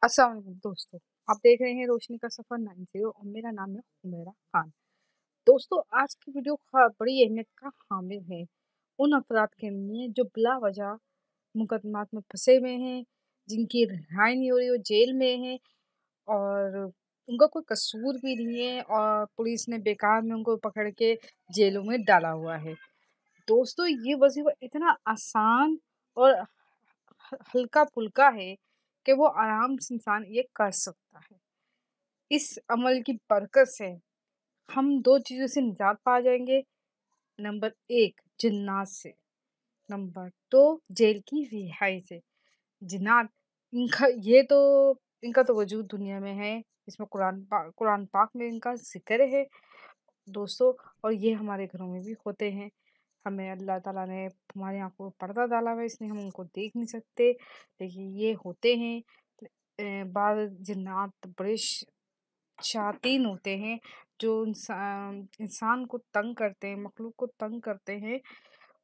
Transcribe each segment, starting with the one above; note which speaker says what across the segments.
Speaker 1: अस्सलाम वालेकुम दोस्तों। आप देख रहे हैं रोशनी का सफ़र 90 और मेरा नाम है हुमैरा खान। दोस्तों, आज की वीडियो बड़ी अहमियत का हामिल है उन अफराद के लिए जो बिला वजह मुकदमात में फंसे हुए हैं, जिनकी रिहाई नहीं हो रही, वो जेल में हैं और उनका कोई कसूर भी नहीं है और पुलिस ने बेकार में उनको पकड़ के जेलों में डाला हुआ है। दोस्तों, ये वजीफा इतना आसान और हल्का फुल्का है कि वो आराम से इंसान ये कर सकता है। इस अमल की बरकत से हम दो चीज़ों से निजात पा जाएंगे। नंबर एक, जिन्नात से। नंबर दो, जेल की रिहाई से। जिन्नात, इनका तो वजूद दुनिया में है। इसमें कुरान पाक में इनका जिक्र है दोस्तों। और ये हमारे घरों में भी होते हैं। हमें अल्लाह ताला ने हमारी आंखों में पर्दा डाला हुआ है, इसलिए हम उनको देख नहीं सकते, लेकिन ये होते हैं। बाद जिन्नात बड़े शायातीन होते हैं जो इंसान को तंग करते हैं, मखलूक को तंग करते हैं।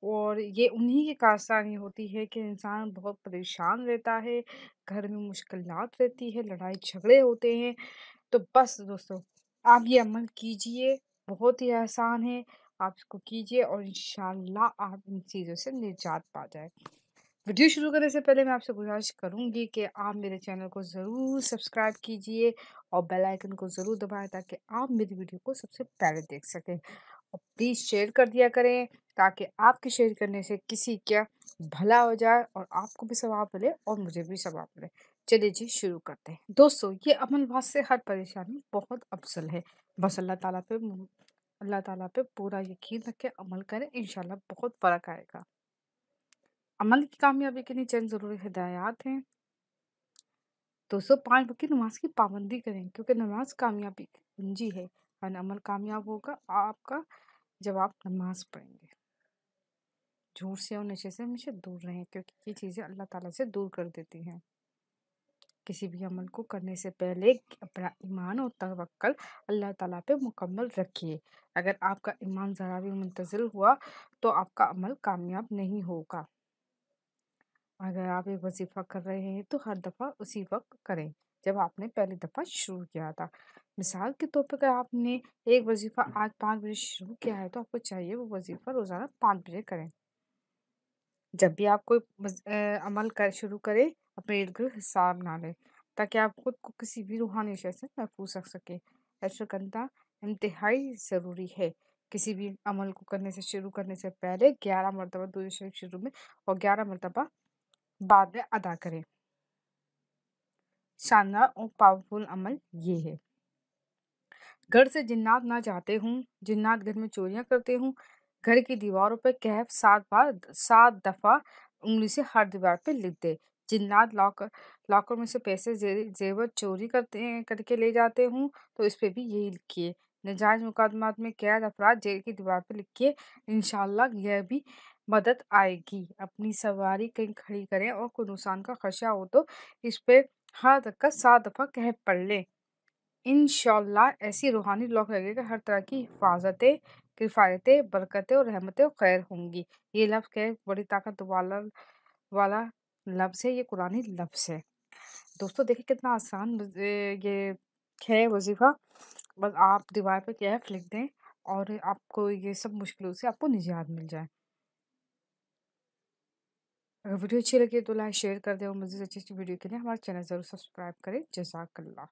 Speaker 1: और ये उन्हीं की कारस्तानी होती है कि इंसान बहुत परेशान रहता है, घर में मुश्किलात रहती है, लड़ाई झगड़े होते हैं। तो बस दोस्तों, आप ये अमल कीजिए, बहुत ही आसान है। आप इसको कीजिए और इंशाल्लाह आप इन चीज़ों से निजात पा जाए। वीडियो शुरू करने से पहले मैं आपसे गुजारिश करूंगी कि आप मेरे चैनल को ज़रूर सब्सक्राइब कीजिए और बेल आइकन को ज़रूर दबाएं ताकि आप मेरी वीडियो को सबसे पहले देख सकें। और प्लीज़ शेयर कर दिया करें ताकि आपके शेयर करने से किसी का भला हो जाए और आपको भी सवाब मिले और मुझे भी सवाब मिले। चलिए जी, शुरू करते हैं। दोस्तों, ये अमल वास से हर परेशानी बहुत अफसल है। बस अल्लाह ताला पे पूरा यकीन रखें, अमल करें, इंशाल्लाह बहुत फ़र्क आएगा। अमल की कामयाबी के लिए चंद ज़रूरी हिदायत हैं। दोस्तों, 5 वक़्त की नमाज की पाबंदी करें क्योंकि नमाज कामयाबी की कुंजी है और अमल कामयाब होगा आपका जब आप नमाज पढ़ेंगे। झूठ से और नशे से हमेशा दूर रहें क्योंकि ये चीज़ें अल्लाह ताला से दूर कर देती हैं। किसी भी अमल को करने से पहले अपना ईमान और तवक्कल अल्लाह ताला पे मुकम्मल रखिए। अगर आपका ईमान ज़रा भी मुतज़िल हुआ तो आपका अमल कामयाब नहीं होगा। अगर आप एक वजीफ़ा कर रहे हैं तो हर दफ़ा उसी वक़्त करें जब आपने पहली दफ़ा शुरू किया था। मिसाल के तौर पर अगर आपने एक वजीफ़ा आज 5 बजे शुरू किया है तो आपको चाहिए वो वजीफ़ा रोज़ाना 5 बजे करें। जब भी आप कोई अमल कर शुरू करें, अपने इर्द-गिर्द हिसाब बना लें ताकि आप खुद को किसी भी रूहानी शय से महफूज़ रख सकें। ऐसा करना इंतहाई ज़रूरी है। किसी भी अमल को शुरू करने से पहले 11 मरतबा दुरूद शरीफ शुरू में और 11 मरतबा बाद में अदा करें। शानदार और पावरफुल अमल ये है। घर से जिन्नात ना जाते हूँ, जिन्नात घर में चोरियां करते हूँ, घर की दीवारों पर कहफ 7 दफ़ा उंगली से हर दीवार पे लिख दे। जिन्नात लॉकर में से पैसे जेवर चोरी करके ले जाते हूँ तो इस पे भी यही लिखिए। नजायज मुकदमात में कैद अफराद जेल की दीवार पे लिखिए। इंशाल्लाह यह भी मदद आएगी। अपनी सवारी कहीं खड़ी करें और कोई नुकसान का खदशा हो तो इस पे हर धक्का 7 दफ़ा कहफ पढ़ लें। इंशाअल्लाह ऐसी रूहानी लॉक लगेगा, हर तरह की हिफाजतें, किफ़ायतें, बरकतें और रहमतें और खैर होंगी। ये लफ्ज़ क्या है? बड़ी ताकत वाला लफ्ज़ है, ये कुरानी लफ्ज़ है। दोस्तों, देखिए कितना आसान ये है वजीफ़ा। बस आप दीवार पे कैफ लिख दें और आपको ये सब मुश्किलों से आपको निजात मिल जाए। अगर वीडियो अच्छी लगे तो लाइक शेयर कर दें और मज़ीद अच्छी वीडियो के लिए हमारे चैनल ज़रूर सब्सक्राइब करें। जज़ाकल्लाह।